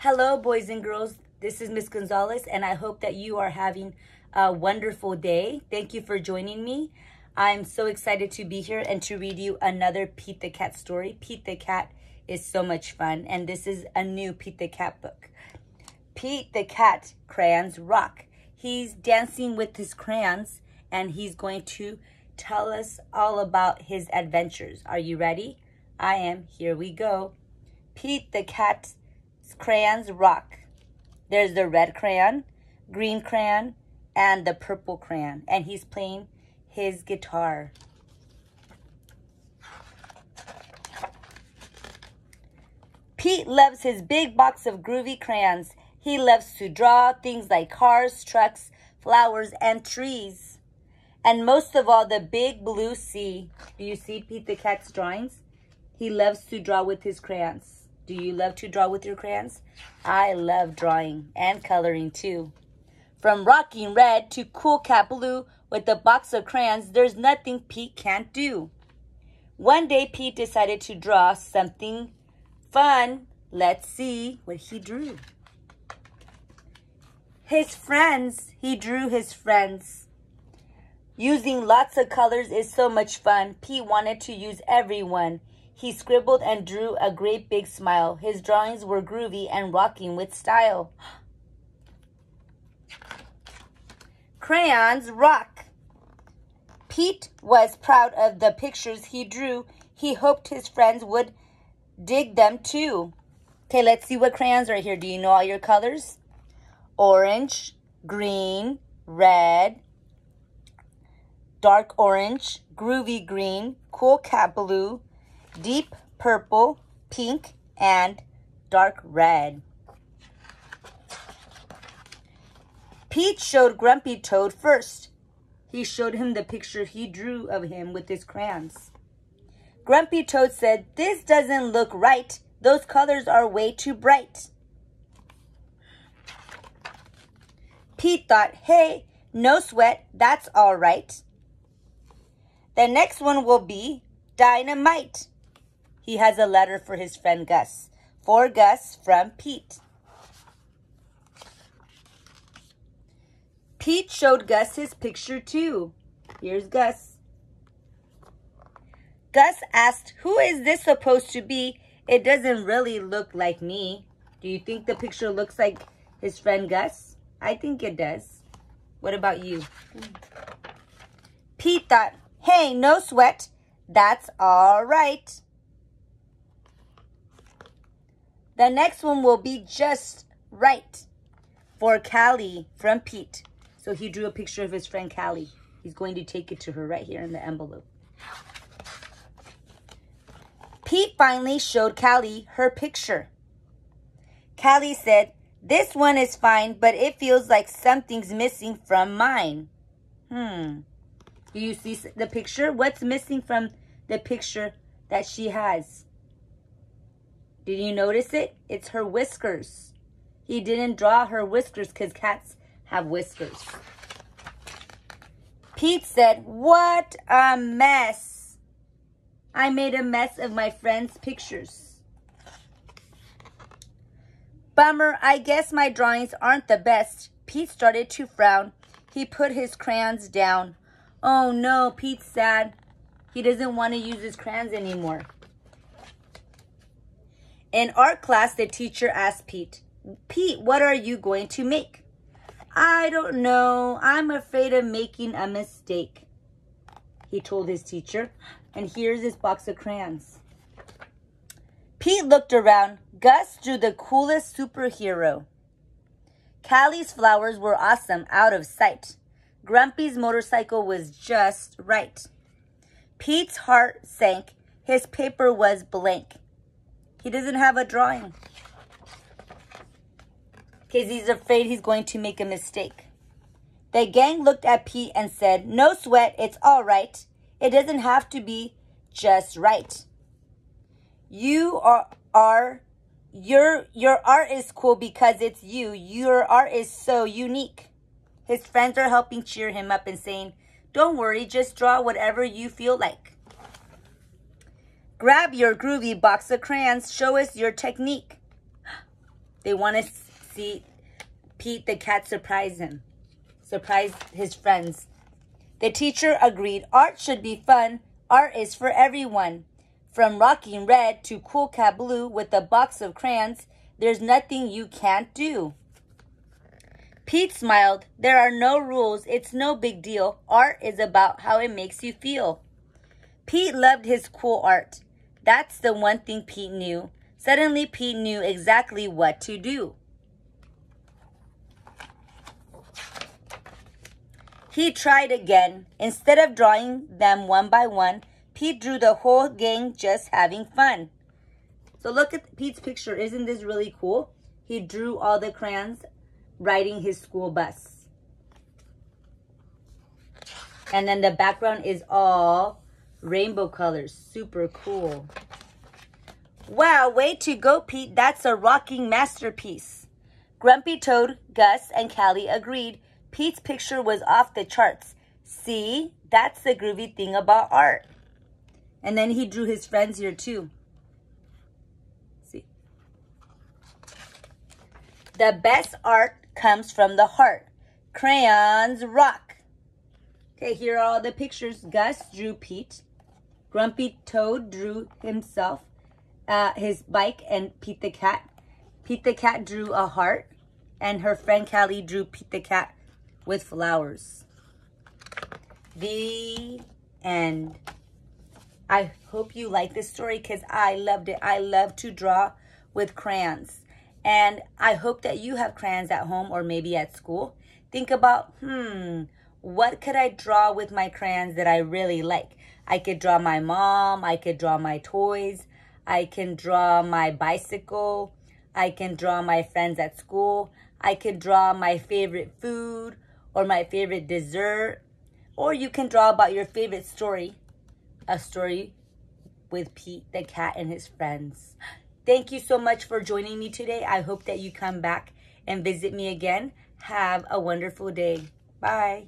Hello, boys and girls. This is Miss Gonzalez, and I hope that you are having a wonderful day. Thank you for joining me. I'm so excited to be here and to read you another Pete the Cat story. Pete the Cat is so much fun, and this is a new Pete the Cat book. Pete the Cat Crayons Rock. He's dancing with his crayons, and he's going to tell us all about his adventures. Are you ready? I am. Here we go. Pete the Cat Crayons Rock. There's the red crayon, green crayon, and the purple crayon. And he's playing his guitar. Pete loves his big box of groovy crayons. He loves to draw things like cars, trucks, flowers, and trees. And most of all, the big blue sea. Do you see Pete the Cat's drawings? He loves to draw with his crayons. Do you love to draw with your crayons? I love drawing and coloring too. From rocking red to cool cat blue with a box of crayons, there's nothing Pete can't do. One day, Pete decided to draw something fun. Let's see what he drew. His friends. He drew his friends. Using lots of colors is so much fun. Pete wanted to use everyone. He scribbled and drew a great big smile. His drawings were groovy and rocking with style. Crayons Rock. Pete was proud of the pictures he drew. He hoped his friends would dig them too. Okay, let's see what crayons are here. Do you know all your colors? Orange, green, red, dark orange, groovy green, cool cat blue, deep purple, pink, and dark red. Pete showed Grumpy Toad first. He showed him the picture he drew of him with his crayons. Grumpy Toad said, "This doesn't look right. Those colors are way too bright." Pete thought, "Hey, no sweat, that's all right. The next one will be dynamite." He has a letter for his friend Gus. For Gus from Pete. Pete showed Gus his picture too. Here's Gus. Gus asked, "Who is this supposed to be? It doesn't really look like me." Do you think the picture looks like his friend Gus? I think it does. What about you? Pete thought, "Hey, no sweat. That's all right. The next one will be just right." For Callie from Pete. So he drew a picture of his friend Callie. He's going to take it to her right here in the envelope. Pete finally showed Callie her picture. Callie said, "This one is fine, but it feels like something's missing from mine." Do you see the picture? What's missing from the picture that she has? Did you notice it? It's her whiskers. He didn't draw her whiskers because cats have whiskers. Pete said, "What a mess. I made a mess of my friend's pictures. Bummer, I guess my drawings aren't the best." Pete started to frown. He put his crayons down. Oh no, Pete's sad. He doesn't want to use his crayons anymore. In art class, the teacher asked Pete, "Pete, what are you going to make?" "I don't know. I'm afraid of making a mistake," he told his teacher. And here's his box of crayons. Pete looked around. Gus drew the coolest superhero. Callie's flowers were awesome, out of sight. Grumpy's motorcycle was just right. Pete's heart sank. His paper was blank. He doesn't have a drawing because he's afraid he's going to make a mistake. The gang looked at Pete and said, "No sweat, it's all right. It doesn't have to be just right. Your art is cool because it's you. Your art is so unique." His friends are helping cheer him up and saying, "Don't worry, just draw whatever you feel like." Grab your groovy box of crayons. Show us your technique. They want to see Pete the cat surprise his friends. The teacher agreed art should be fun. Art is for everyone. From rocking red to cool cat blue with a box of crayons, there's nothing you can't do. Pete smiled. There are no rules. It's no big deal. Art is about how it makes you feel. Pete loved his cool art. That's the one thing Pete knew. Suddenly, Pete knew exactly what to do. He tried again. Instead of drawing them one by one, Pete drew the whole gang just having fun. So look at Pete's picture. Isn't this really cool? He drew all the crayons riding his school bus. And then the background is all rainbow colors. Super cool. Wow, way to go, Pete. That's a rocking masterpiece. Grumpy Toad, Gus, and Callie agreed. Pete's picture was off the charts. See, that's the groovy thing about art. And then he drew his friends here too. See. The best art comes from the heart. Crayons rock. Okay, here are all the pictures. Gus drew Pete. Grumpy Toad drew himself, his bike, and Pete the cat. Pete the cat drew a heart, and her friend Callie drew Pete the cat with flowers. The end. I hope you like this story because I loved it. I love to draw with crayons. And I hope that you have crayons at home or maybe at school. Think about, what could I draw with my crayons that I really like? I could draw my mom. I could draw my toys. I can draw my bicycle. I can draw my friends at school. I could draw my favorite food or my favorite dessert. Or you can draw about your favorite story. A story with Pete the cat and his friends. Thank you so much for joining me today. I hope that you come back and visit me again. Have a wonderful day. Bye.